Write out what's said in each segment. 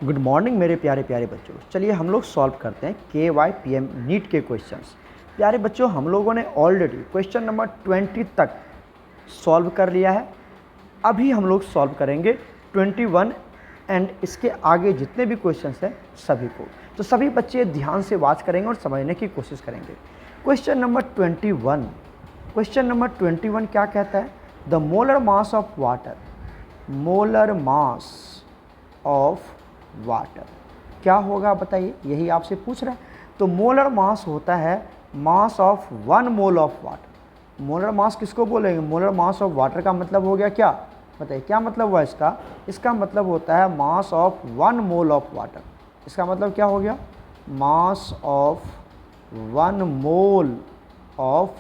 Good morning मेरे प्यारे प्यारे बच्चों। चलिए हम लोग सॉल्व करते हैं KYPM नीट के क्वेश्चंस। प्यारे बच्चों, हम लोगों ने ऑलरेडी क्वेश्चन नंबर 20 तक सॉल्व कर लिया है। अभी हम लोग सॉल्व करेंगे 21 एंड इसके आगे जितने भी क्वेश्चंस हैं सभी को। तो सभी बच्चे ध्यान से वॉच करेंगे और समझने की कोशिश करेंगे। क्वेश्चन नंबर 21 क्या कहता है? The molar mass of water, molar mass of water क्या होगा बताइए, यही आपसे पूछ रहा है। तो मोलर मास होता है mass of 1 mole of water. Molar mass किसको बोलेंगे? मोलर मास ऑफ वाटर का मतलब हो गया क्या, बताइए क्या मतलब हुआ इसका? इसका मतलब होता है mass of 1 mole of water. इसका मतलब क्या हो गया? Mass of 1 mole of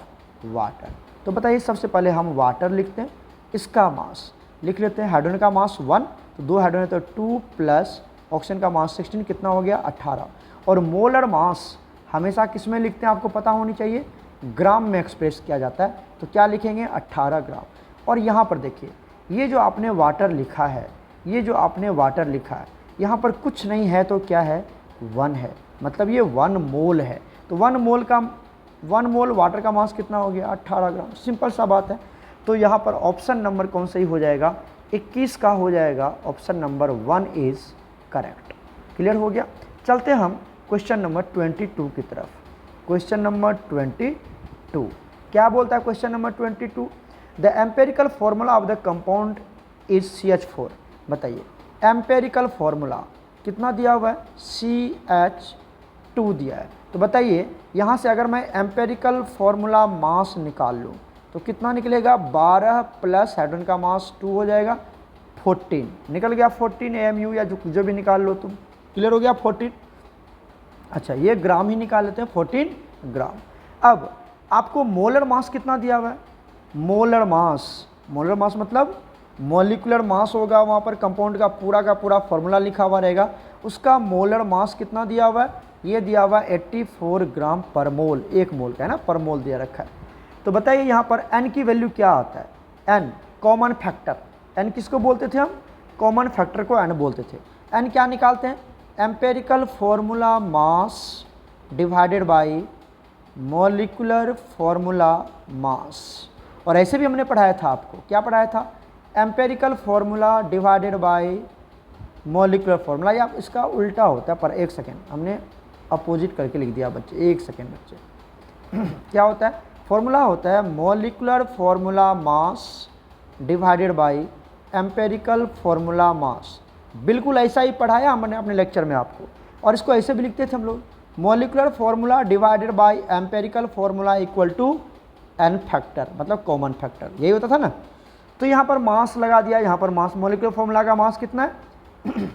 water. तो बताइए सबसे पहले हम वाटर लिखते हैं, इसका मास लिख लेते हैं। हाइड्रोजन का मास 1, तो 2 हाइड्रोजन तो 2 प्लस ऑक्सीजन का मास 16, कितना हो गया 18। और मोलर मास हमेशा किस में लिखते हैं आपको पता होनी चाहिए, ग्राम में एक्सप्रेस किया जाता है। तो क्या लिखेंगे? 18 ग्राम। और यहाँ पर देखिए ये जो आपने वाटर लिखा है, यहाँ पर कुछ नहीं है तो क्या है? 1 है, मतलब ये 1 मोल है। तो 1 मोल वाटर का मास कितना हो गया? 18 ग्राम। सिंपल सा बात है। तो यहाँ पर ऑप्शन नंबर कौन सही हो जाएगा? 21 का हो जाएगा। Option number 1 is correct. Clear हो गया। चलते हम क्वेश्चन नंबर 22 की तरफ। क्वेश्चन नंबर 22 क्या बोलता है? Question number 22, the empirical formula of the compound is CH4। बताइए एम्पेरिकल फॉर्मूला कितना दिया हुआ है? CH2 दिया है। तो बताइए यहाँ से अगर मैं एम्पेरिकल फॉर्मूला मास निकाल लूँ तो कितना निकलेगा? 12 प्लस हाइड्रोजन का मास 2 हो जाएगा 14, निकल गया 14 AMU, या जो भी निकाल लो तुम। क्लियर हो गया 14। अच्छा ये ग्राम ही निकाल लेते हैं, 14 ग्राम। अब आपको मोलर मास कितना दिया हुआ है? मोलर मास मतलब मॉलिक्यूलर मास होगा, वहाँ पर कंपाउंड का पूरा फॉर्मूला लिखा हुआ रहेगा। उसका मोलर मास कितना दिया हुआ है? ये दिया हुआ है 84 ग्राम पर मोल। 1 मोल का है ना, पर मोल दिया रखा है। तो बताइए यहाँ पर n की वैल्यू क्या आता है? n common factor. n किसको बोलते थे हम? कॉमन फैक्टर को n बोलते थे। n क्या निकालते हैं? Empirical formula mass divided by molecular formula mass. और ऐसे भी हमने पढ़ाया था आपको, क्या पढ़ाया था? Empirical formula divided bye molecular formula, या इसका उल्टा होता है। पर एक सेकेंड, हमने अपोजिट करके लिख दिया बच्चे, एक सेकेंड बच्चे। क्या होता है? फॉर्मूला होता है molecular formula mass divided by empirical formula mass. बिल्कुल ऐसा ही पढ़ाया हमने अपने लेक्चर में आपको। और इसको ऐसे भी लिखते थे हम लोग, molecular formula divided by empirical formula equal to n factor, मतलब कॉमन फैक्टर, यही होता था ना। तो यहाँ पर मास लगा दिया, यहाँ पर मास। मॉलिक्यूलर फॉर्मूला का मास कितना है?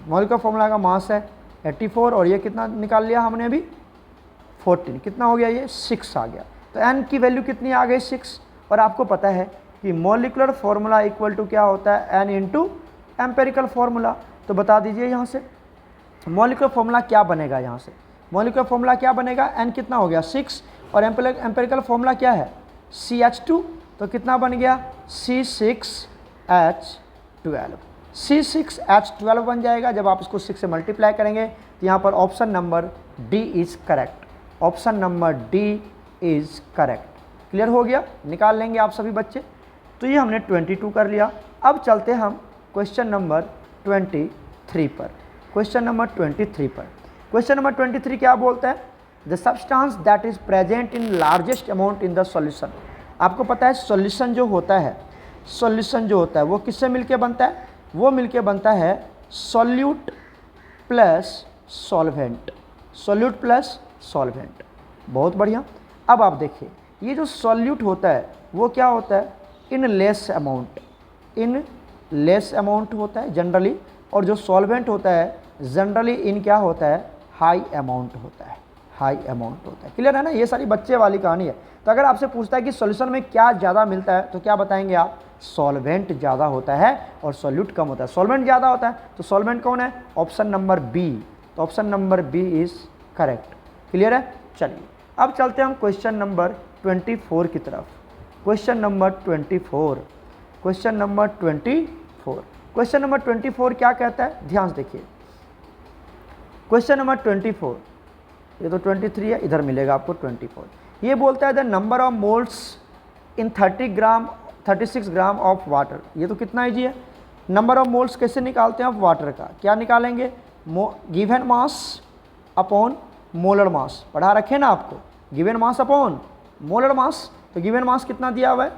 मॉलिक्यूलर फॉर्मूला का मास है 84, और ये कितना निकाल लिया हमने अभी? 14। कितना हो गया? ये 6 आ गया। तो n की वैल्यू कितनी आ गई? 6। और आपको पता है कि मॉलिक्यूलर फॉर्मूला इक्वल टू क्या होता है? n into empirical formula. तो बता दीजिए यहाँ से मॉलिक्यूलर फॉर्मूला क्या बनेगा? यहाँ से मॉलिक्यूलर फॉर्मूला क्या बनेगा? n कितना हो गया? 6, और एम्पेरिकल फॉर्मूला क्या है? CH2। तो कितना बन गया? C6H12। C6H12 बन जाएगा। जब आप इसको 6 से मल्टीप्लाई करेंगे तो यहाँ पर option number D is correct. Option number D is correct. Clear हो गया? निकाल लेंगे आप सभी बच्चे। तो ये हमने 22 कर लिया। अब चलते हम क्वेश्चन नंबर 23 पर। क्वेश्चन नंबर 23 क्या बोलता है? The substance that is present in largest amount in the solution. आपको पता है सॉल्यूशन जो होता है वो किससे मिलके बनता है? वो मिलके बनता है सॉल्यूट प्लस सॉल्वेंट। बहुत बढ़िया। अब आप देखिए ये जो सॉल्यूट होता है वो क्या होता है? इन लेस अमाउंट होता है जनरली, और जो सॉल्वेंट होता है जनरली इन क्या होता है? हाई अमाउंट होता है। क्लियर है ना? ये सारी बच्चे वाली कहानी है। तो अगर आपसे पूछता है कि सॉल्यूशन में क्या ज़्यादा मिलता है तो क्या बताएंगे आप? सॉल्वेंट ज़्यादा होता है और सॉल्यूट कम होता है। सॉल्वेंट ज़्यादा होता है तो सॉल्वेंट कौन है? Option number B. तो option number B is correct. Clear है? चलिए अब चलते हैं हम क्वेश्चन नंबर 24 की तरफ। क्वेश्चन नंबर 24 क्या कहता है? ध्यान से देखिए। क्वेश्चन नंबर 24, ये तो 23 है, इधर मिलेगा आपको 24। ये बोलता है the number of moles in 36 gram of water. ये तो कितना ईजी है। नंबर ऑफ मोल्स कैसे निकालते हैं आप वाटर का, क्या निकालेंगे, given mass upon molar mass, पढ़ा रखे ना आपको, given mass upon molar mass. तो गिवन मास कितना दिया हुआ है,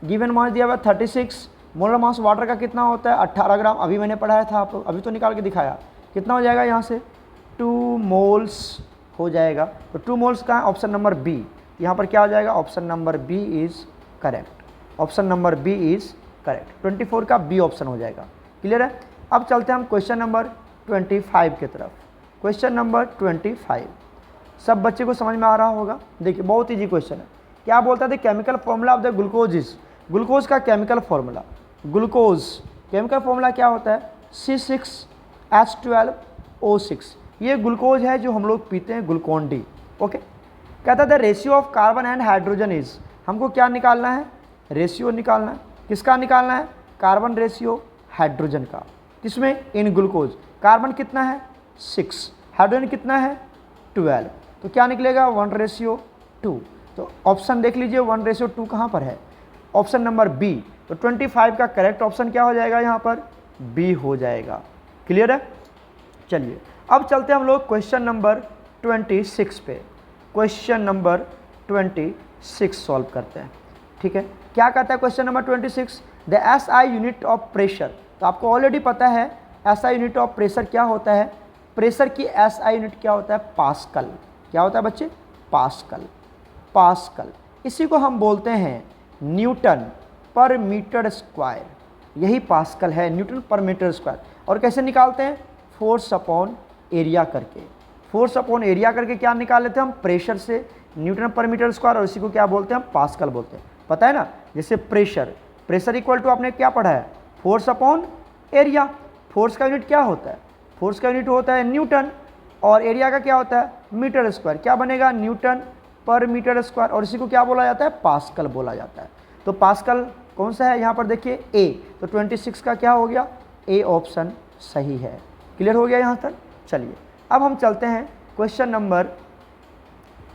गिवन मास दिया हुआ है 36, मोलर मास वाटर का कितना होता है 18 ग्राम, अभी मैंने पढ़ाया था आप लोग, अभी तो निकाल के दिखाया। कितना हो जाएगा यहाँ से 2 मोल्स हो जाएगा। तो 2 मोल्स का है ऑप्शन नंबर बी, यहाँ पर क्या हो जाएगा, option number B is correct, option number B is correct. 24 का बी ऑप्शन हो जाएगा। क्लियर है। अब चलते हैं हम क्वेश्चन नंबर 25 की तरफ। क्वेश्चन नंबर 25 सब बच्चे को समझ में आ रहा होगा। देखिए बहुत ईजी क्वेश्चन है। क्या बोलता है, chemical formula of the glucose is, glucose का chemical formula, glucose chemical formula क्या होता है, C6H12O6। ये ग्लूकोज है जो हम लोग पीते हैं, ग्लूकोन डी। ओके। कहता है the ratio of carbon and hydrogen is, हमको क्या निकालना है, रेशियो निकालना है। किसका निकालना है, कार्बन रेशियो हाइड्रोजन का। किसमें, इन ग्लूकोज। कार्बन कितना है 6, हाइड्रोजन कितना है 12, तो क्या निकलेगा 1:2। तो ऑप्शन देख लीजिए 1:2 कहाँ पर है, ऑप्शन नंबर बी। तो 25 का करेक्ट ऑप्शन क्या हो जाएगा यहाँ पर, बी हो जाएगा। क्लियर है। चलिए अब चलते हैं हम लोग क्वेश्चन नंबर 26 पे। क्वेश्चन नंबर 26 सॉल्व करते हैं। ठीक है। क्या कहता है question number 26, the SI unit of pressure. तो आपको ऑलरेडी पता है SI यूनिट ऑफ प्रेशर क्या होता है, प्रेशर की SI यूनिट क्या होता है, पास्कल। क्या होता है बच्चे, पास्कल, पास्कल। इसी को हम बोलते हैं न्यूटन पर मीटर स्क्वायर, यही पास्कल है, न्यूटन पर मीटर स्क्वायर। और कैसे निकालते हैं, फोर्स अपॉन एरिया करके, फोर्स अपॉन एरिया करके क्या निकाल लेते हैं हम, प्रेशर से न्यूटन पर मीटर स्क्वायर, और इसी को क्या बोलते हैं हम, पास्कल बोलते हैं। पता है ना, जैसे प्रेशर, प्रेशर इक्वल टू आपने क्या पढ़ा है, फोर्स अपॉन एरिया। फोर्स का यूनिट क्या होता है, फोर्स का यूनिट होता है न्यूटन, और एरिया का क्या होता है मीटर स्क्वायर। क्या बनेगा, न्यूटन पर मीटर स्क्वायर, और इसी को क्या बोला जाता है, पास्कल बोला जाता है। तो पास्कल कौन सा है यहाँ पर देखिए, ए। तो 26 का क्या हो गया, ए ऑप्शन सही है। क्लियर हो गया यहाँ तक। चलिए अब हम चलते हैं क्वेश्चन नंबर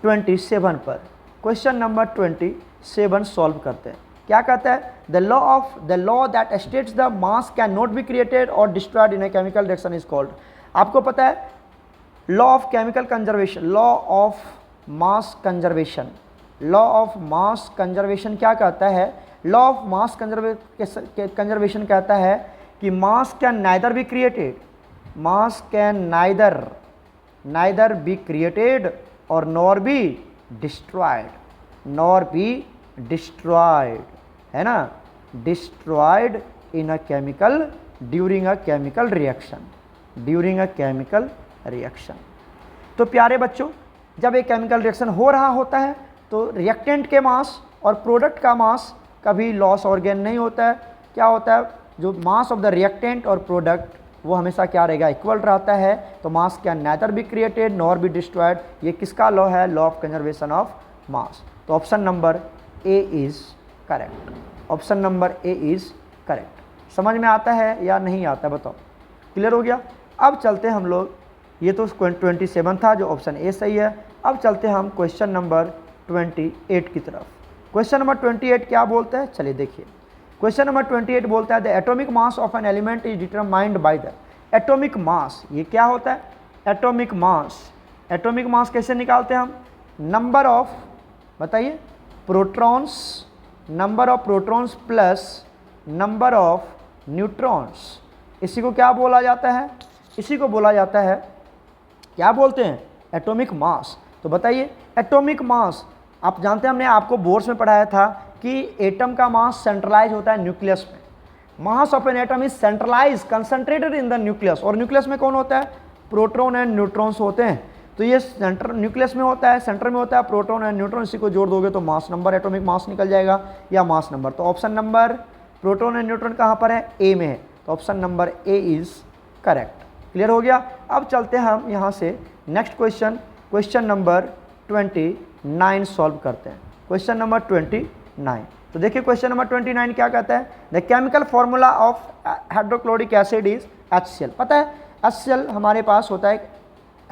27 पर। क्वेश्चन नंबर 27 सॉल्व करते हैं। क्या कहता है, the law that states the mass can not be created और destroyed in a chemical reaction is called. आपको पता है law of chemical conservation, law of mass conservation, law of mass conservation क्या कहता है, लॉ ऑफ मास कंजर्वेशन कहता है कि mass can neither be created, mass can neither be created और nor be destroyed, nor be destroyed, है ना, destroyed in a chemical during a chemical reaction, during a chemical reaction. तो प्यारे बच्चों, जब एक केमिकल रिएक्शन हो रहा होता है तो रिएक्टेंट के मास और प्रोडक्ट का मास कभी लॉस और गेन नहीं होता है। क्या होता है, जो मास ऑफ द रिएक्टेंट और प्रोडक्ट वो हमेशा क्या रहेगा, इक्वल रहता है। तो mass can neither be created nor be destroyed, ये किसका लॉ है, law of conservation of mass. तो option number A is correct, option number A is correct. समझ में आता है या नहीं आता है बताओ। क्लियर हो गया। अब चलते हैं हम लोग, ये तो 27 था जो ऑप्शन ए सही है। अब चलते हैं हम क्वेश्चन नंबर 28 की तरफ। क्वेश्चन नंबर 28 क्या बोलता है, चलिए देखिए। क्वेश्चन नंबर 28 बोलता है the atomic mass of an element is determined by the atomic mass. ये क्या होता है, एटॉमिक मास। एटॉमिक मास कैसे निकालते हैं हम, नंबर ऑफ, बताइए, protons, number of protons plus number of neutrons. इसी को क्या बोला जाता है, इसी को बोला जाता है, क्या बोलते हैं, एटॉमिक मास। तो बताइए एटॉमिक मास, आप जानते हैं हमने आपको बोर्ड्स में पढ़ाया था कि एटम का मास सेंट्रलाइज होता है न्यूक्लियस में। Mass of an atom is centralise concentrated in the nucleus, और न्यूक्लियस में कौन होता है, प्रोटॉन एंड न्यूट्रॉन्स होते हैं। तो ये सेंटर न्यूक्लियस में होता है, सेंटर में होता है प्रोटॉन एंड न्यूट्रॉन, इसी को जोड़ दोगे तो मास नंबर, एटॉमिक मास निकल जाएगा या मास नंबर। तो option number proton and neutron कहाँ पर है, ए में है। तो option number A is correct. Clear हो गया। अब चलते हैं हम यहाँ से next question, question number 29 solve करते हैं। Question number 29। तो देखिए क्वेश्चन नंबर 29 क्या कहता है, the chemical formula of hydrochloric acid is HCl। पता है HCl हमारे पास होता है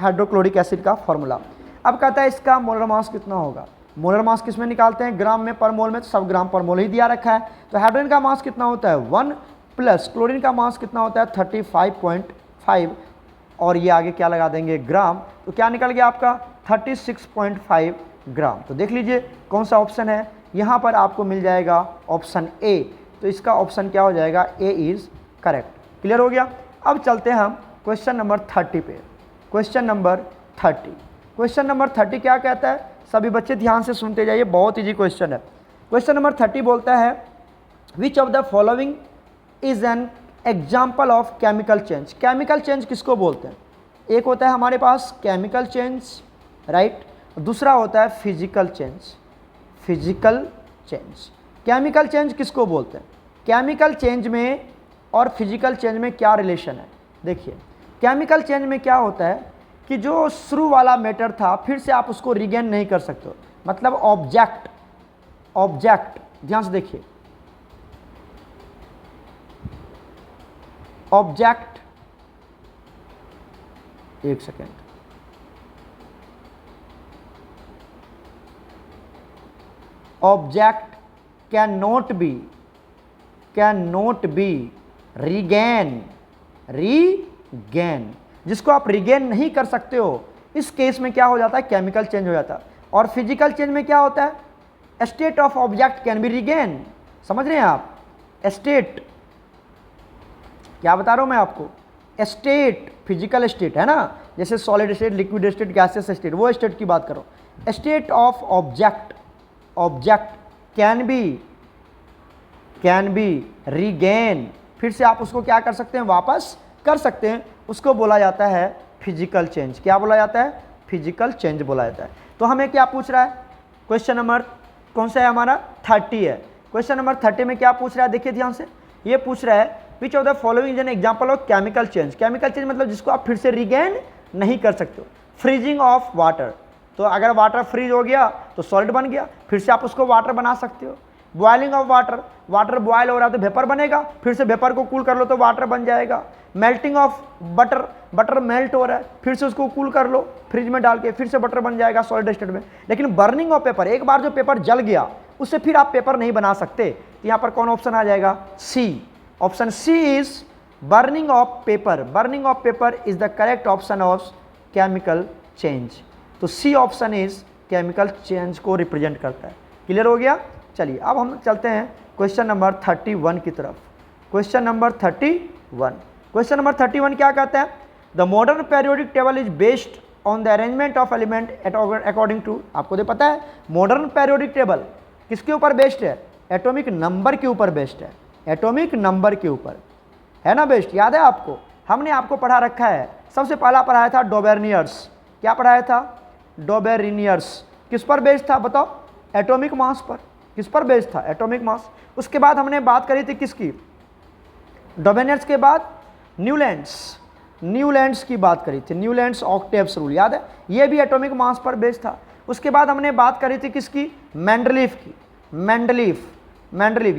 हाइड्रोक्लोरिक एसिड का फॉर्मूला। अब कहता है इसका मोलर मास कितना होगा। मोलर मास किस में निकालते हैं, ग्राम में पर मोल में, तो सब ग्राम पर मोल ही दिया रखा है। तो हाइड्रोजन का मास कितना होता है 1 प्लस क्लोरीन का मास कितना होता है 35.5 और ये आगे क्या लगा देंगे ग्राम, तो क्या निकल गया आपका 36.5 ग्राम। तो देख लीजिए कौन सा ऑप्शन है, यहाँ पर आपको मिल जाएगा ऑप्शन ए। तो इसका ऑप्शन क्या हो जाएगा, ए इज़ करेक्ट। क्लियर हो गया। अब चलते हैं हम क्वेश्चन नंबर 30 पे। क्वेश्चन नंबर 30, क्वेश्चन नंबर 30 क्या कहता है, सभी बच्चे ध्यान से सुनते जाइए, बहुत इजी क्वेश्चन है। क्वेश्चन नंबर 30 बोलता है which of the following is an example of chemical change. Chemical change किसको बोलते हैं, एक होता है हमारे पास केमिकल चेंज, राइट, दूसरा होता है physical change. Physical change, chemical change किसको बोलते हैं, केमिकल चेंज में और फिजिकल चेंज में क्या रिलेशन है। देखिए केमिकल चेंज में क्या होता है कि जो शुरू वाला मैटर था फिर से आप उसको रिगेन नहीं कर सकते हो, मतलब ऑब्जेक्ट, ऑब्जेक्ट ध्यान से देखिए, ऑब्जेक्ट, एक second, object can not B regain, जिसको आप रिगेन नहीं कर सकते हो, इस केस में क्या हो जाता है, केमिकल चेंज हो जाता है। और फिजिकल चेंज में क्या होता है, state of object can be regain. समझ रहे हैं आप, स्टेट, क्या बता रहा हूं मैं आपको, स्टेट, फिजिकल स्टेट है ना, जैसे solid state, liquid state, gaseous state, वो स्टेट की बात करो। State of object, object can be regain, फिर से आप उसको क्या कर सकते हैं, वापस कर सकते हैं, उसको बोला जाता है फिजिकल चेंज। क्या बोला जाता है, फिजिकल चेंज बोला जाता है। तो हमें क्या पूछ रहा है, क्वेश्चन नंबर कौन सा है हमारा 30 है। क्वेश्चन नंबर 30 में क्या पूछ रहा है, देखिए ध्यान से, ये पूछ रहा है which of the following is an example of chemical change. Chemical change मतलब जिसको आप फिर से रिगेन नहीं कर सकते हो। फ्रीजिंग ऑफ वाटर, तो अगर वाटर फ्रीज हो गया तो सॉलिड बन गया, फिर से आप उसको वाटर बना सकते हो। Boiling of water, water boil हो रहा है तो वेपर बनेगा, फिर से वेपर को कूल कर लो तो वाटर बन जाएगा। Melting of butter, butter melt हो रहा है, फिर से उसको कूल कर लो फ्रिज में डाल के, फिर से बटर बन जाएगा सॉलिड स्टेट में। लेकिन बर्निंग ऑफ पेपर, एक बार जो पेपर जल गया उससे फिर आप पेपर नहीं बना सकते। तो यहाँ पर कौन ऑप्शन आ जाएगा, C. Option C is burning of paper. Burning of paper is the correct option of chemical change. तो C option is chemical change को रिप्रेजेंट करता है। क्लियर हो गया। चलिए अब हम चलते हैं क्वेश्चन नंबर 31 की तरफ। क्वेश्चन नंबर 31, क्वेश्चन नंबर 31 क्या कहता है, the modern periodic table is based on the arrangement of element according to. आपको तो पता है मॉडर्न पेरियोडिक टेबल किसके ऊपर बेस्ड है, एटॉमिक नंबर के ऊपर बेस्ड है, एटॉमिक नंबर के ऊपर है ना बेस्ड। याद है आपको, हमने आपको पढ़ा रखा है, सबसे पहला पढ़ाया था डोबेर्नियर्स। क्या पढ़ाया था, डोबेर्नियर्स। किस पर बेस्ड था बताओ, एटॉमिक मास पर। किस पर बेस्ड था, एटॉमिक मास। उसके बाद हमने बात करी थी किसकी, डोबेर्नियर्स के बाद न्यूलैंड्स की बात करी थी, न्यूलैंड्स ऑक्टेव्स रूल, याद है, ये भी एटॉमिक मास पर बेस्ड था। उसके बाद हमने बात करी थी किसकी, मेंडलीफ की, मेंडलीफ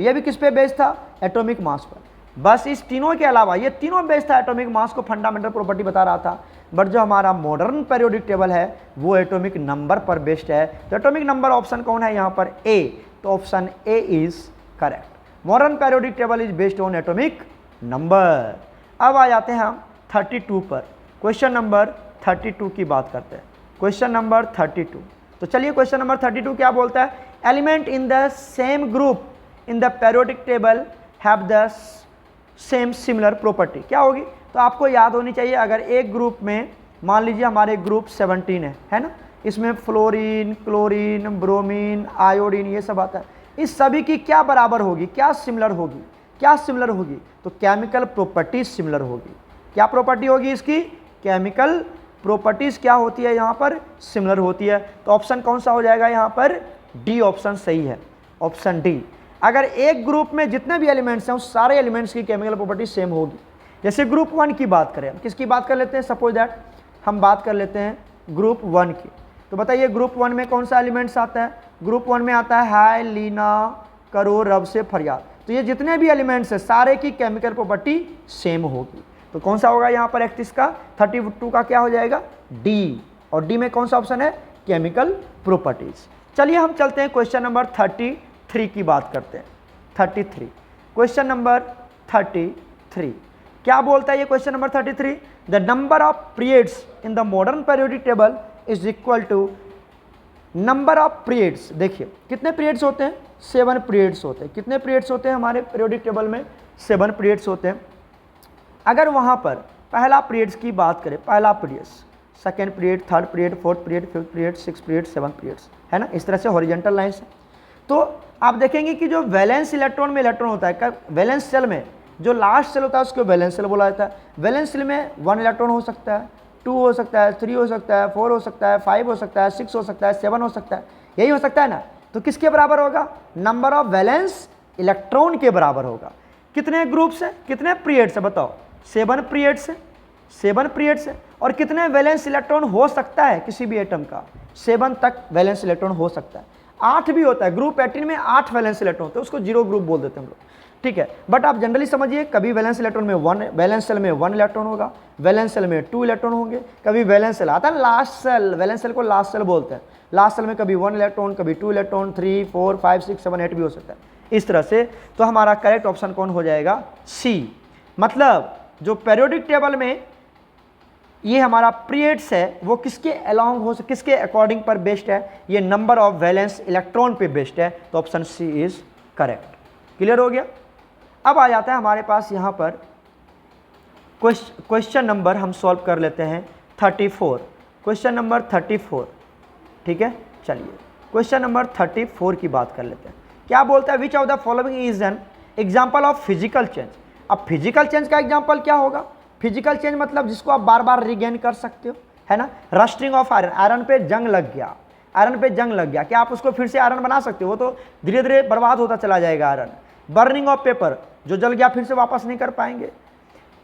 ये भी किस पे बेस्ड था, एटॉमिक मास पर। बस इस तीनों के अलावा ये तीनों बेस्ड था एटॉमिक मास को, फंडामेंटल प्रॉपर्टी बता रहा था। बट जो हमारा मॉडर्न पेरियोडिक टेबल है वो एटॉमिक नंबर पर बेस्ड है। तो एटॉमिक नंबर ऑप्शन कौन है यहाँ पर, ए। तो option A is correct. Modern periodic table is based on atomic number. अब आ जाते हैं हम 32 पर। क्वेश्चन नंबर 32 की बात करते हैं। क्वेश्चन नंबर 32, तो चलिए क्वेश्चन नंबर 32 क्या बोलता है, element in the same group in the periodic table have the same similar property. क्या होगी, तो आपको याद होनी चाहिए, अगर एक ग्रुप में मान लीजिए हमारे ग्रुप 17 है ना, इसमें फ्लोरीन, क्लोरीन, ब्रोमीन, आयोडीन ये सब आता है, इस सभी की क्या बराबर होगी, क्या सिमिलर होगी, क्या सिमिलर होगी, तो केमिकल प्रॉपर्टीज सिमिलर होगी। क्या प्रॉपर्टी होगी इसकी, केमिकल प्रॉपर्टीज क्या होती है यहाँ पर, सिमिलर होती है। तो ऑप्शन कौन सा हो जाएगा यहाँ पर, डी ऑप्शन सही है, ऑप्शन डी। अगर एक ग्रुप में जितने भी एलिमेंट्स हैं उस सारे एलिमेंट्स की केमिकल प्रॉपर्टी सेम होगी। जैसे ग्रुप 1 की बात करें, हम किसकी बात कर लेते हैं, सपोज दैट हम बात कर लेते हैं ग्रुप 1 की। तो बताइए ग्रुप 1 में कौन सा एलिमेंट्स आता है, ग्रुप 1 में आता है हाय, लीना, करो, रब से फरियाद। तो ये जितने भी एलिमेंट्स हैं सारे की केमिकल प्रॉपर्टी सेम होगी। तो कौन सा होगा यहाँ पर 31 का? 32 का क्या हो जाएगा? डी। और डी में कौन सा ऑप्शन है? Chemical properties. चलिए हम चलते हैं क्वेश्चन नंबर 33 की बात करते हैं। 33 क्वेश्चन नंबर 33 क्या बोलता है ये question number 33? The number of periods in the modern periodic table is equal to number of periods. देखिए कितने पीरियड्स होते हैं? 7 पीरियड्स होते हैं। कितने पीरियड्स होते हैं हमारे पीरियोडिक टेबल में? 7 पीरियड्स होते हैं। अगर वहाँ पर पहला पीरियड्स की बात करें, पहला periods, second period, third period, fourth period, fifth period, six period, 7 periods, है ना, इस तरह से हॉरिजॉन्टल लाइन्स है। तो आप देखेंगे कि जो वैलेंस इलेक्ट्रॉन में इलेक्ट्रॉन होता है, वैलेंस सेल में जो लास्ट सेल होता है उसको वैलेंस सेल बोला जाता है। वैलेंस सेल में 1 इलेक्ट्रॉन हो सकता है, 2 हो सकता है, 3 हो सकता है, 4 हो सकता है, 5 हो सकता है, 6 हो सकता है, 7 हो सकता है, यही हो सकता है ना। तो किसके बराबर होगा? नंबर ऑफ वैलेंस इलेक्ट्रॉन के बराबर होगा। कितने ग्रुप्स हैं, कितने पीरियड्स है बताओ? 7 पीरियड्स है, 7 पीरियड्स है। और कितने वैलेंस इलेक्ट्रॉन हो सकता है किसी भी एटम का? 7 तक वैलेंस इलेक्ट्रॉन हो सकता है। 8 भी होता है, ग्रुप 18 में 8 वैलेंस इलेक्ट्रॉन होते हैं, उसको 0 ग्रुप बोल देते हैं हम लोग, ठीक है। बट आप जनरली समझिए, कभी वैलेंस इलेक्ट्रॉन में 1, वैलेंस सेल में 1 इलेक्ट्रॉन होगा, वैलेंस सेल में 2 इलेक्ट्रॉन होंगे, कभी वैलेंस सेल आता है लास्ट सेल, वैलेंस सेल को लास्ट सेल बोलते हैं, लास्ट सेल में कभी 1 इलेक्ट्रॉन, कभी 2 इलेक्ट्रॉन, 3, 4, 5, 6, 7, 8 भी हो सकता है, इस तरह से। तो हमारा करेक्ट ऑप्शन कौन हो जाएगा? सी। मतलब जो पीरियोडिक टेबल में ये हमारा पीरियड्स है वो किसके अलोंग हो, किसके अकॉर्डिंग पर बेस्ड है? ये नंबर ऑफ वैलेंस इलेक्ट्रॉन पे बेस्ड है। तो option C is correct. Clear हो गया? अब आ जाता है हमारे पास यहाँ पर क्वेश्चन नंबर हम सॉल्व कर लेते हैं 34। क्वेश्चन नंबर 34, ठीक है। चलिए क्वेश्चन नंबर 34 की बात कर लेते हैं। क्या बोलता है? Which of the following is an example of physical change. अब फिजिकल चेंज का एग्जाम्पल क्या होगा? फिजिकल चेंज मतलब जिसको आप बार बार रिगेन कर सकते हो, है ना। रस्टिंग ऑफ आयरन, आयरन पे जंग लग गया, आयरन पे जंग लग गया, क्या आप उसको फिर से आयरन बना सकते हो? वो तो धीरे धीरे बर्बाद होता चला जाएगा आयरन। बर्निंग ऑफ पेपर, जो जल गया फिर से वापस नहीं कर पाएंगे।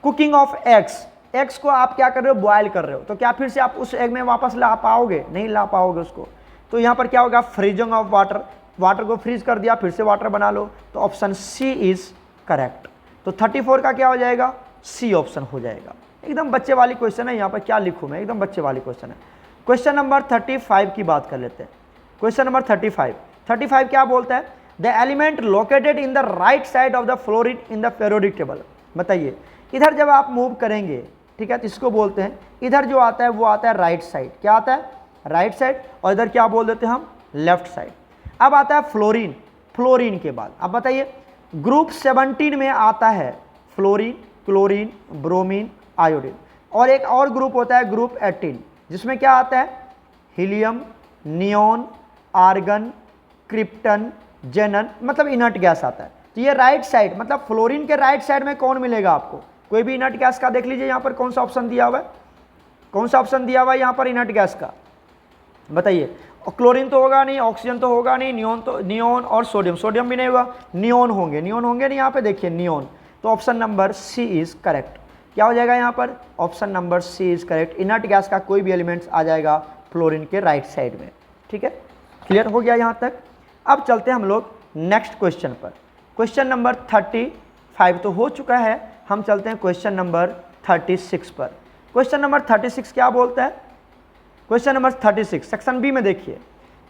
कुकिंग ऑफ एग्स, एग्स को आप क्या कर रहे हो? बॉयल कर रहे हो, तो क्या फिर से आप उस एग में वापस ला पाओगे? नहीं ला पाओगे उसको। तो यहाँ पर क्या होगा? फ्रीजिंग ऑफ वाटर, वाटर को फ्रीज कर दिया, फिर से वाटर बना लो। तो ऑप्शन सी इज करेक्ट। तो 34 का क्या हो जाएगा? सी ऑप्शन हो जाएगा। एकदम बच्चे वाली क्वेश्चन है, यहाँ पर क्या लिखूँ मैं, एकदम बच्चे वाली क्वेश्चन है। क्वेश्चन नंबर 35 की बात कर लेते हैं। क्वेश्चन नंबर 35 क्या बोलता है? The element located in the right side of the fluorine in the periodic table. बताइए, इधर जब आप मूव करेंगे, ठीक है, तो इसको बोलते हैं, इधर जो आता है वो आता है राइट साइड। क्या आता है? Right side. और इधर क्या बोल देते हैं हम? Left side. अब आता है फ्लोरीन, फ्लोरीन के बाद अब बताइए, ग्रुप 17 में आता है फ्लोरीन, क्लोरीन, ब्रोमीन, आयोडीन। और एक और ग्रुप होता है ग्रुप 18, जिसमें क्या आता है? हीलियम, नियोन, आर्गन, क्रिप्टन, जेनन, मतलब इनर्ट गैस आता है। तो ये राइट साइड, मतलब फ्लोरीन के राइट साइड में कौन मिलेगा आपको? कोई भी इनर्ट गैस का देख लीजिए यहाँ पर कौन सा ऑप्शन दिया हुआ है, कौन सा ऑप्शन दिया हुआ है यहाँ पर इनर्ट गैस का? बताइए। और क्लोरीन तो होगा नहीं, ऑक्सीजन तो होगा नहीं, नियोन तो, नियोन और सोडियम, सोडियम भी नहीं हुआ, नियोन होंगे, नियोन होंगे नहीं, यहाँ पे देखिए नियोन। तो option number C is correct. क्या हो जाएगा यहाँ पर? Option number C is correct. Inert gas का कोई भी एलिमेंट्स आ जाएगा फ्लोरीन के राइट साइड में, ठीक है। क्लियर हो गया यहाँ तक? अब चलते हैं हम लोग नेक्स्ट क्वेश्चन पर। क्वेश्चन नंबर 35 तो हो चुका है, हम चलते हैं क्वेश्चन नंबर 36 पर। क्वेश्चन नंबर 36 क्या बोलता है? क्वेश्चन नंबर 36 सेक्शन बी में देखिए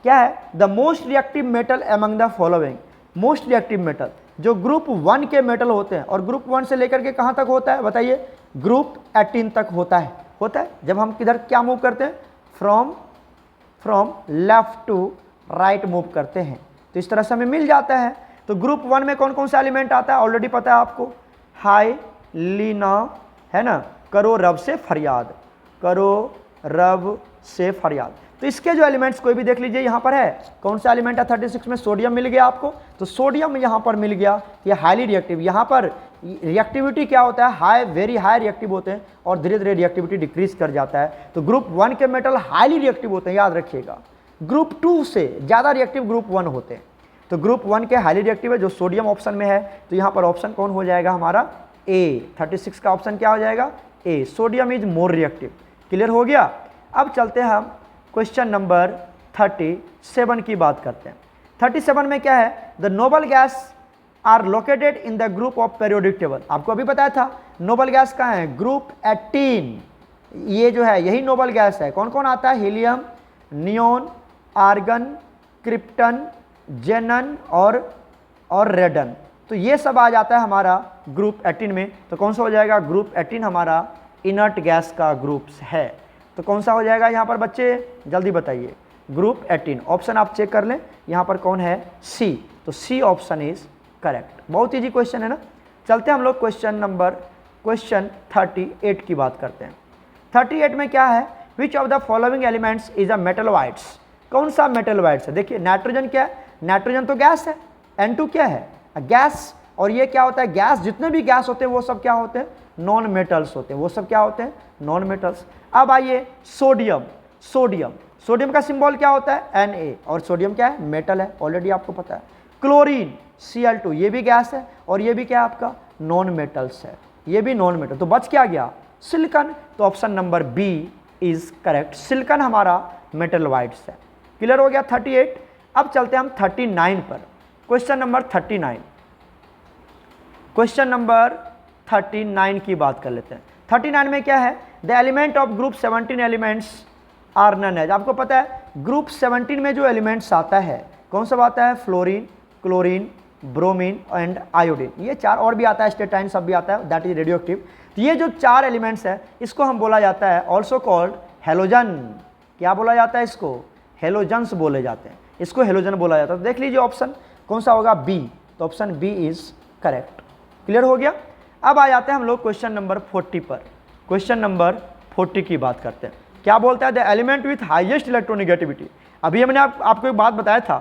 क्या है? The most reactive metal among the following. Most reactive metal जो ग्रुप 1 के मेटल होते हैं, और ग्रुप 1 से लेकर के कहाँ तक होता है बताइए? ग्रुप 18 तक होता है। जब हम किधर क्या मूव करते हैं? From left to right move करते हैं, तो इस तरह से हमें मिल जाता है। तो ग्रुप 1 में कौन कौन सा एलिमेंट आता है? ऑलरेडी पता है आपको, हाई, लीना, है ना, करो रब से फरियाद, करो रब से फरियाद। तो इसके जो एलिमेंट्स कोई भी देख लीजिए यहाँ पर है। कौन सा एलिमेंट है? 36 में सोडियम मिल गया आपको, तो सोडियम यहाँ पर मिल गया। ये हाईली रिएक्टिव, यहाँ पर रिएक्टिविटी क्या होता है? हाई, वेरी हाई रिएक्टिव होते हैं, और धीरे धीरे रिएक्टिविटी डिक्रीज कर जाता है। तो ग्रुप 1 के मेटल हाईली रिएक्टिव होते हैं, याद रखिएगा। ग्रुप 2 से ज़्यादा रिएक्टिव ग्रुप 1 होते हैं। तो ग्रुप 1 के हाईली रिएक्टिव है, जो सोडियम ऑप्शन में है। तो यहाँ पर ऑप्शन कौन हो जाएगा हमारा? ए। 36 का ऑप्शन क्या हो जाएगा? A. Sodium is more reactive. Clear हो गया? अब चलते हैं हम क्वेश्चन नंबर 37 की बात करते हैं। 37 में क्या है? The noble gas are located in the group of periodic table. आपको अभी बताया था नोबल गैस कहाँ है, ग्रुप 18, ये जो है यही नोबल गैस है। कौन कौन आता है, हीलियम, नियोन, आर्गन, क्रिप्टन, जेनन और रेडन, तो ये सब आ जाता है हमारा ग्रुप 18 में। तो कौन सा हो जाएगा, ग्रुप 18 हमारा इनर्ट गैस का ग्रुप है। तो कौन सा हो जाएगा यहाँ पर बच्चे, जल्दी बताइए, ग्रुप 18। ऑप्शन आप चेक कर लें, यहाँ पर कौन है, सी, तो सी ऑप्शन इज करेक्ट। बहुत ईजी क्वेश्चन है ना। चलते हैं हम लोग क्वेश्चन 38 की बात करते हैं। 38 में क्या है, which of the following elements is a metalloids. कौन सा मेटलवाइड्स है, देखिए नाइट्रोजन क्या है, नाइट्रोजन तो गैस है, N2 क्या है, गैस, और ये क्या होता है, गैस, जितने भी गैस होते हैं वो सब क्या होते हैं, नॉन मेटल्स होते हैं, वो सब क्या होते हैं, नॉन मेटल्स। अब आइए सोडियम, सोडियम का सिंबल क्या होता है, Na, और सोडियम क्या है, मेटल है, ऑलरेडी आपको पता है। क्लोरीन Cl2, ये भी गैस है, और ये भी क्या है आपका, नॉन मेटल्स है, ये भी नॉन मेटल। तो बच क्या गया, सिलिकॉन। तो option number B is correct, silicon हमारा मेटलवाइड्स है। क्लियर हो गया 38। अब चलते हैं हम 39 पर, क्वेश्चन नंबर 39 की बात कर लेते हैं। 39 में क्या है, the element of group 17 elements are known as. आपको पता है ग्रुप 17 में जो एलिमेंट्स आता है, कौन सा आता है, fluorine, chlorine, bromine and iodine, ये चार, और भी आता है स्टेटाइन, सब भी आता है, दैट इज रेडियो एक्टिव। तो ये जो चार एलिमेंट्स है, इसको हम बोला जाता है ऑल्सो कॉल्ड हेलोजन। क्या बोला जाता है इसको, हेलोजन्स बोले जाते हैं, इसको हेलोजन बोला जाता है। तो देख लीजिए ऑप्शन कौन सा होगा, बी, तो option B is correct. Clear हो गया। अब आ जाते हैं हम लोग क्वेश्चन नंबर 40 पर। क्वेश्चन नंबर 40 की बात करते हैं। क्या बोलता है, the element with highest electronegativity. अभी हमने आपको एक बात बताया था,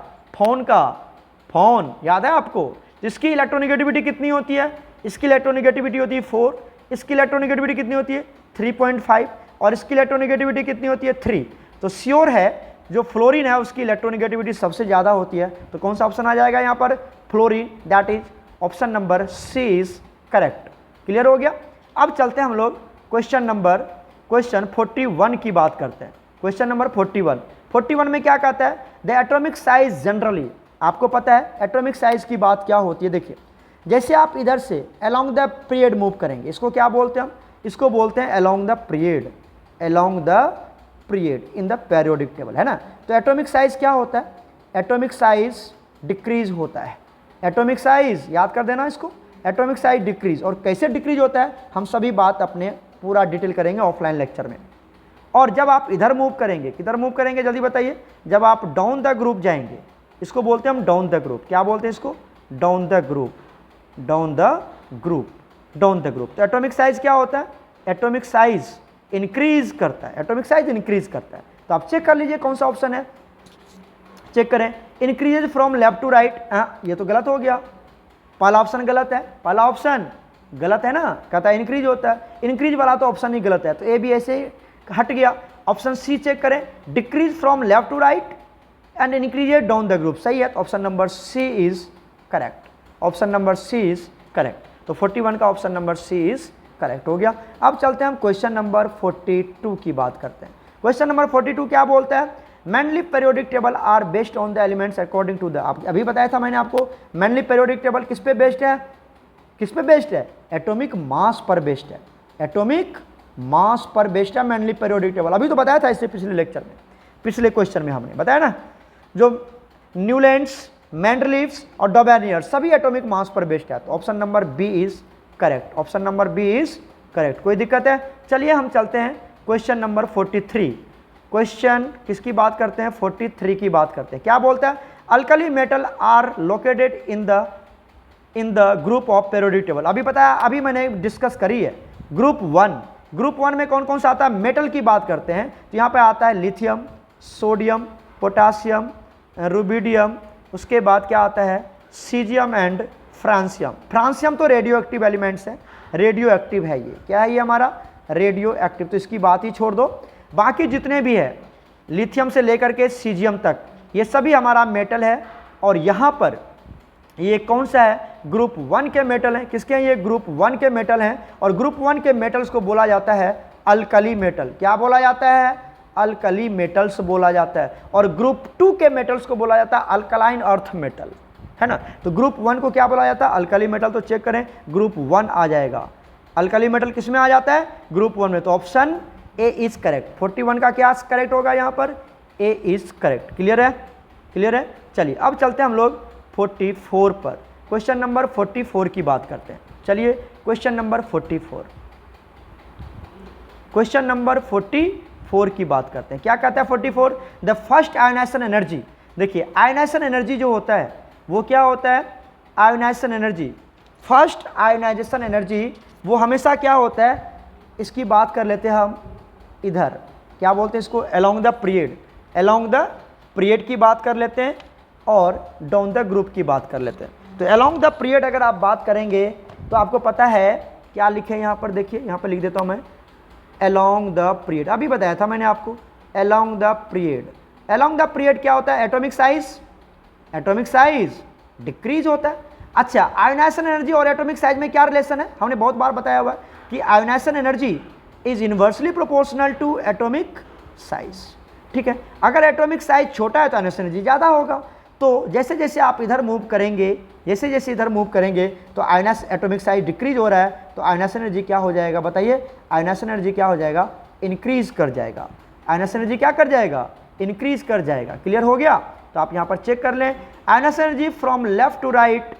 फोन याद है आपको, इसकी इलेक्ट्रोनिगेटिविटी कितनी होती है, इसकी इलेक्ट्रोनिगेटिविटी होती है 4, इसकी इलेक्ट्रोनिगेटिविटी कितनी होती है 3.5, और इसकी इलेक्ट्रोनिगेटिविटी कितनी होती है 3। तो श्योर है जो फ्लोरीन है उसकी इलेक्ट्रोनिगेटिविटी सबसे ज़्यादा होती है। तो कौन सा ऑप्शन आ जाएगा यहाँ पर, fluorine, that is option number C is correct. Clear हो गया। अब चलते हैं हम लोग क्वेश्चन 41 की बात करते हैं। क्वेश्चन नंबर 41 में क्या कहता है, द एटॉमिक साइज जनरली। आपको पता है एटॉमिक साइज की बात क्या होती है, देखिए जैसे आप इधर से अलोंग द पीरियड मूव करेंगे, इसको क्या बोलते हैं हम, इसको बोलते हैं along the period in the periodic table, है ना। तो एटॉमिक साइज क्या होता है, एटॉमिक साइज डिक्रीज होता है, एटॉमिक साइज याद कर देना इसको, एटॉमिक साइज डिक्रीज। और कैसे डिक्रीज होता है हम सभी बात अपने पूरा डिटेल करेंगे ऑफलाइन लेक्चर में। और जब आप इधर मूव करेंगे, किधर मूव करेंगे जल्दी बताइए, जब आप डाउन द ग्रुप जाएंगे, इसको बोलते हैं हम डाउन द ग्रुप। क्या बोलते हैं इसको, डाउन द ग्रुप। तो एटॉमिक साइज क्या होता है, एटॉमिक साइज इंक्रीज करता है, तो आप चेक कर लीजिए कौन सा ऑप्शन है, चेक करें, increase from left to right. ये तो गलत हो गया, पहला ऑप्शन गलत है, पहला ऑप्शन गलत है ना, कहता है इंक्रीज होता है, इंक्रीज वाला तो ऑप्शन ही गलत है, तो ए भी ऐसे ही हट गया। ऑप्शन सी चेक करें, decrease from left to right and increase down the group, सही है, तो option number C is correct, option number C is correct. तो 41 का option number C is correct हो गया। अब चलते हैं हम क्वेश्चन नंबर 42 की बात करते हैं। क्वेश्चन नंबर 42 क्या बोलता है, mainly periodic table are based on the elements according to the. अभी बताया था मैंने आपको, मेनली पेरियोडिक टेबल किस पे बेस्ड है, एटॉमिक मास पर बेस्ड है, एटॉमिक मास पर बेस्ड है मेनली पेरियोडिक टेबल। अभी तो बताया था इससे पिछले लेक्चर में, पिछले क्वेश्चन में हमने बताया ना, जो न्यूलैंड्स, मेंडलीव्स और डॉबेनियर सभी एटॉमिक मास पर बेस्ड है। तो option number B is correct, option number B is correct. कोई दिक्कत है, चलिए हम चलते हैं क्वेश्चन नंबर 43। क्वेश्चन किसकी बात करते हैं, 43 की बात करते हैं। क्या बोलता है, alkali metal are located in the group of periodic table. अभी पता है, अभी मैंने डिस्कस करी है ग्रुप 1 में कौन कौन सा आता है, मेटल की बात करते हैं, तो यहाँ पे आता है लिथियम, सोडियम, पोटासियम, रुबिडियम, उसके बाद क्या आता है सीजियम एंड फ्रांसियम तो रेडियो एक्टिव एलिमेंट्स हैं, रेडियो एक्टिव है ये, क्या है ये हमारा रेडियो एक्टिव, तो इसकी बात ही छोड़ दो। बाकी जितने भी है लिथियम से लेकर के सीजियम तक ये सभी हमारा मेटल है। और यहाँ पर ये कौन सा है, ग्रुप 1 के मेटल हैं, किसके हैं ये, ग्रुप 1 के मेटल हैं। और ग्रुप 1 के मेटल्स को बोला जाता है अल्कली मेटल। क्या बोला जाता है, अल्कली मेटल्स बोला जाता है। और ग्रुप 2 के मेटल्स को बोला जाता है अल्कलाइन अर्थ मेटल। है ना। तो ग्रुप 1 को क्या बोला जाता है, अल्कली मेटल। तो चेक करें, ग्रुप 1 आ जाएगा। अल्कली मेटल किस में आ जाता है, ग्रुप 1 में। तो ऑप्शन ए इज करेक्ट। 41 का क्या करेक्ट होगा यहाँ पर, ए इज करेक्ट। क्लियर है, क्लियर है। चलिए अब चलते हैं हम लोग 44 पर। क्वेश्चन नंबर 44 की बात करते हैं। चलिए क्वेश्चन नंबर 44, क्वेश्चन नंबर 44 की बात करते हैं। क्या कहता है 44, द फर्स्ट आयोनाइजेशन एनर्जी। देखिए आयोनाइजेशन एनर्जी जो होता है वो क्या होता है, ionisation energy, first ionisation energy वो हमेशा क्या होता है, इसकी बात कर लेते हैं हम इधर, क्या बोलते हैं इसको, along the period, along the period की बात कर लेते हैं और डाउन द ग्रुप की बात कर लेते हैं। तो अलोंग द पीरियड अगर आप बात करेंगे तो आपको पता है क्या लिखे यहाँ पर, देखिए यहाँ पर लिख देता हूँ मैं, अलोंग द पीरियड। अभी बताया था मैंने आपको, along the period. Along the period क्या होता है, atomic size, atomic size decrease होता है। अच्छा, आयोनाइजेशन एनर्जी और एटॉमिक साइज में क्या रिलेशन है, हमने बहुत बार बताया हुआ है कि ionisation energy is inversely proportional to atomic size. ठीक है, अगर एटॉमिक साइज छोटा है तो आयोनाइजेशन एनर्जी ज़्यादा होगा। तो जैसे जैसे आप इधर मूव करेंगे, जैसे जैसे इधर मूव करेंगे तो आयोनाइजेशन एटॉमिक साइज डिक्रीज हो रहा है, तो आयोनाइजेशन एनर्जी क्या हो जाएगा बताइए, आयोनाइजेशन एनर्जी क्या हो जाएगा, इंक्रीज कर जाएगा। आयोनाइजेशन एनर्जी क्या कर जाएगा, इंक्रीज कर जाएगा। क्लियर हो गया। तो आप यहाँ पर चेक कर लें, ionization energy from left to right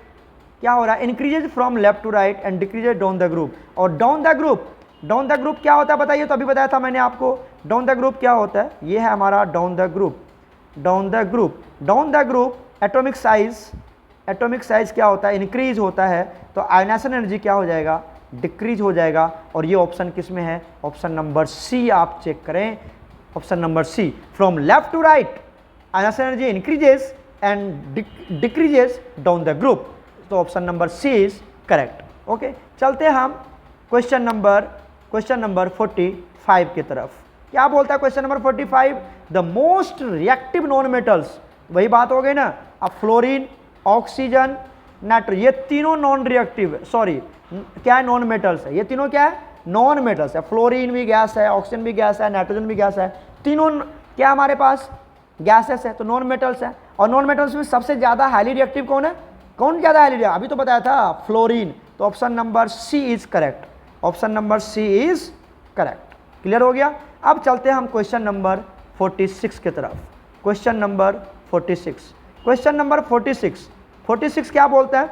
क्या हो रहा है, increases from left to right and decreases down the group. और down the group, down the group क्या होता है बताइए, तो अभी बताया था मैंने आपको, डाउन द ग्रुप क्या होता है, ये है हमारा down the group, down the group, down the group atomic size, atomic size क्या होता है, इंक्रीज होता है, तो आयोनाइजेशन एनर्जी क्या हो जाएगा, डिक्रीज हो जाएगा। और ये ऑप्शन किस में है, ऑप्शन नंबर सी आप चेक करें, option number C, from left to right ionization energy increases and decreases down the group. तो option number C is correct. Okay, चलते हैं हम क्वेश्चन नंबर 45 की तरफ। क्या बोलता है question number 45, the most reactive non metals, वही बात हो गई ना। अब फ्लोरीन, ऑक्सीजन, नाइट्रोजन, ये तीनों नॉन रिएक्टिव, सॉरी क्या है, नॉन मेटल्स है। ये तीनों क्या है, नॉन मेटल्स है। फ्लोरीन भी गैस है, ऑक्सीजन भी गैस है, नाइट्रोजन भी गैस है, तीनों क्या हमारे पास गैसेस है, तो नॉन मेटल्स है। और नॉन मेटल्स में सबसे ज़्यादा हाईली रिएक्टिव कौन है, कौन ज़्यादा हाईली रिएक्टिव, अभी तो बताया था फ्लोरीन। तो option number C is correct, option number C is correct. Clear हो गया। अब चलते हैं हम क्वेश्चन नंबर 46 की तरफ। क्वेश्चन नंबर 46, क्वेश्चन नंबर 46 क्या बोलता है,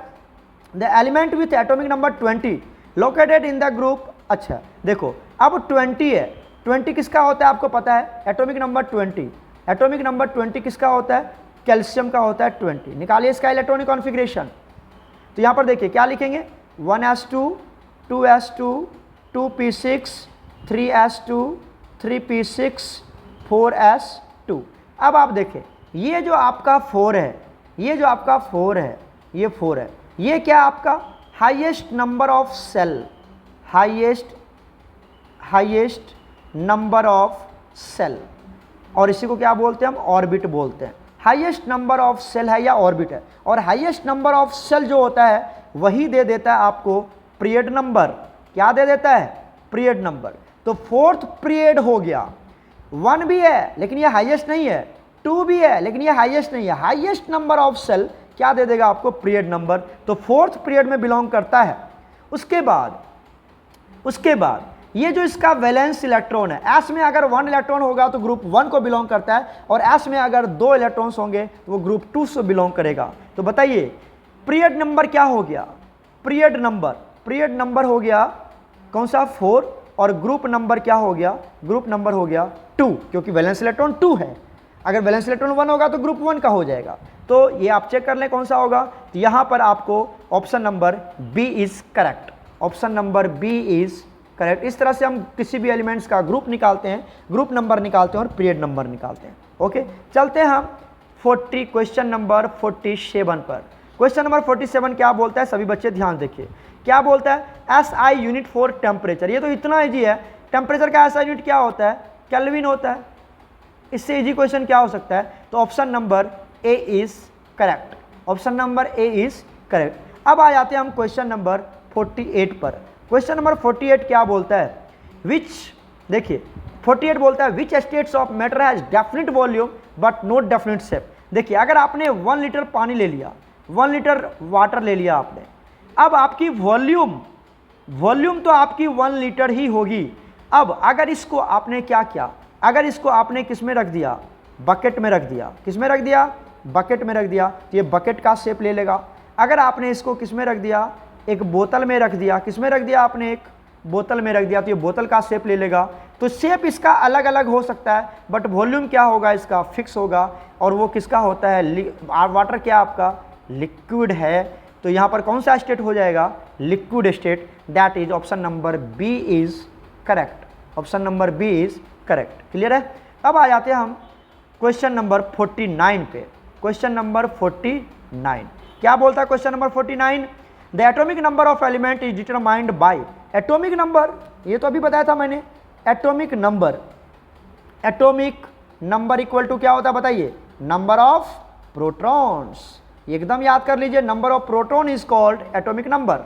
the element with atomic number 20 located in the group. अच्छा देखो, अब 20 है, 20 किसका होता है आपको पता है, एटॉमिक नंबर 20, एटॉमिक नंबर 20 किसका होता है, कैल्शियम का होता है 20। निकालिए इसका इलेक्ट्रॉनिक कॉन्फ़िगरेशन। तो यहाँ पर देखिए क्या लिखेंगे, 1s2, 2s2, 2p6, 3s2, 3p6, 4s2। अब आप देखें, ये जो आपका 4 है, ये जो आपका 4 है, ये 4 है, ये क्या आपका highest number of shell, highest number of shell, और इसी को क्या बोलते हैं हम, ऑर्बिट बोलते हैं। हाईएस्ट नंबर ऑफ सेल है या ऑर्बिट है, और हाईएस्ट नंबर ऑफ सेल जो होता है वही दे देता है आपको पीरियड नंबर। क्या दे देता है, पीरियड नंबर। तो 4th पीरियड हो गया, 1 भी है लेकिन ये हाईएस्ट नहीं है, 2 भी है लेकिन ये हाईएस्ट नहीं है। हाईएस्ट नंबर ऑफ सेल क्या दे देगा आपको, पीरियड नंबर। तो 4th पीरियड में बिलोंग करता है। उसके बाद ये जो इसका वैलेंस इलेक्ट्रॉन है, एस में अगर 1 इलेक्ट्रॉन होगा तो ग्रुप 1 को बिलोंग करता है, और एस में अगर 2 इलेक्ट्रॉन्स होंगे तो वो ग्रुप 2 से बिलोंग करेगा। तो बताइए पीरियड नंबर क्या हो गया, पीरियड नंबर हो गया कौन सा, 4, और ग्रुप नंबर क्या हो गया, ग्रुप नंबर हो गया 2, क्योंकि वैलेंस इलेक्ट्रॉन 2 है। अगर वैलेंस इलेक्ट्रॉन 1 होगा तो ग्रुप 1 का हो जाएगा। तो ये आप चेक कर लें कौन सा होगा। तो यहाँ पर आपको option number B is correct, option number B is correct. इस तरह से हम किसी भी एलिमेंट्स का ग्रुप निकालते हैं, ग्रुप नंबर निकालते हैं और पीरियड नंबर निकालते हैं। ओके, चलते हैं हम क्वेश्चन नंबर 47 पर। क्वेश्चन नंबर 47 क्या बोलता है, सभी बच्चे ध्यान देखिए। क्या बोलता है, SI यूनिट फॉर टेम्परेचर। ये तो इतना ईजी है, टेम्परेचर का SI यूनिट क्या होता है, केल्विन होता है। इससे इजी क्वेश्चन क्या हो सकता है, तो option number A is correct, option number A is correct. अब आ जाते हैं हम क्वेश्चन नंबर 48 पर। क्वेश्चन नंबर 48 क्या बोलता है, विच, देखिए 48 बोलता है which states of matter has definite volume but not definite shape. देखिए अगर आपने 1 लीटर पानी ले लिया, 1 लीटर वाटर ले लिया आपने। अब आपकी वॉल्यूम तो आपकी 1 लीटर ही होगी। अब अगर इसको आपने क्या किया, अगर इसको आपने किस में रख दिया, बकेट में रख दिया, किस में रख दिया, बकेट में रख दिया, तो ये बकेट का शेप ले लेगा। अगर आपने इसको किस में रख दिया, एक बोतल में रख दिया, किस में रख दिया आपने, एक बोतल में रख दिया, तो ये बोतल का शेप ले लेगा। तो शेप इसका अलग अलग हो सकता है, बट वॉल्यूम क्या होगा, इसका फिक्स होगा। और वो किसका होता है, वाटर क्या आपका लिक्विड है। तो यहाँ पर कौन सा स्टेट हो जाएगा, liquid state. That is option number B is correct. Option number B is correct. Clear है। अब आ जाते हैं हम क्वेश्चन नंबर 49 पे। क्वेश्चन नंबर 49 क्या बोलता है, question number 49, the atomic number of element is determined by. Atomic number, ये तो अभी बताया था मैंने, एटॉमिक नंबर इक्वल टू क्या होता है बताइए, नंबर ऑफ प्रोटॉन्स। एकदम याद कर लीजिए, number of proton is called atomic number.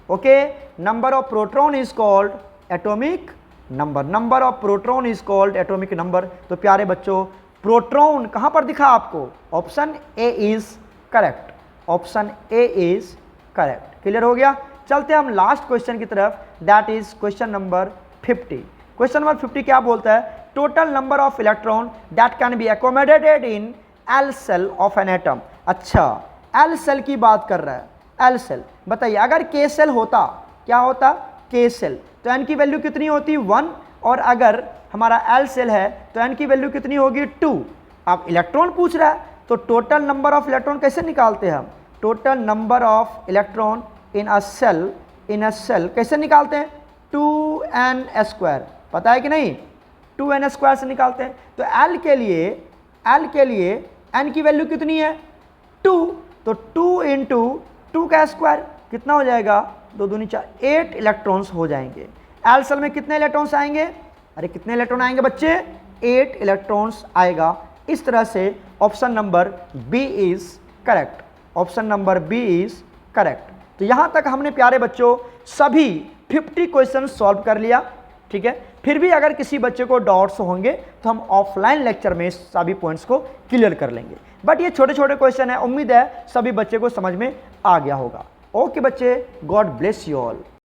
Okay, number of proton is called atomic number. Number of proton is called atomic number. तो प्यारे बच्चों, प्रोटॉन कहां पर दिखा आपको, option A is correct. Option A is correct. Clear हो गया। चलते हैं हम लास्ट क्वेश्चन की तरफ, that is question number 50। Question number 50 क्या बोलता है, total number of electron that can be accommodated in L shell of an atom. अच्छा, एल सेल की बात कर रहा है, एल सेल। बताइए अगर के सेल होता, क्या होता, के सेल, तो एन की वैल्यू कितनी होती, 1। और अगर हमारा एल सेल है तो एन की वैल्यू कितनी होगी, 2। अब इलेक्ट्रॉन पूछ रहा है, तो टोटल नंबर ऑफ इलेक्ट्रॉन कैसे निकालते हैं हम, total number of electron in a shell कैसे निकालते हैं, 2n²। पता है कि नहीं, 2n² से निकालते हैं। तो एल के लिए एन की वैल्यू कितनी है, 2। तो 2 × 2 का स्क्वायर कितना हो जाएगा, 2 दूनी 4, 8 इलेक्ट्रॉन्स हो जाएंगे। एल सेल में कितने इलेक्ट्रॉन्स आएंगे, अरे कितने इलेक्ट्रॉन आएंगे बच्चे, 8 इलेक्ट्रॉन्स आएगा। इस तरह से option number B is correct. Option number B is correct. तो यहां तक हमने प्यारे बच्चों सभी 50 क्वेश्चन सॉल्व कर लिया। ठीक है, फिर भी अगर किसी बच्चे को डाउट्स होंगे तो हम ऑफलाइन लेक्चर में सभी पॉइंट्स को क्लियर कर लेंगे। बट ये छोटे छोटे क्वेश्चन है, उम्मीद है सभी बच्चे को समझ में आ गया होगा। ओके बच्चे, गॉड ब्लेस यू ऑल।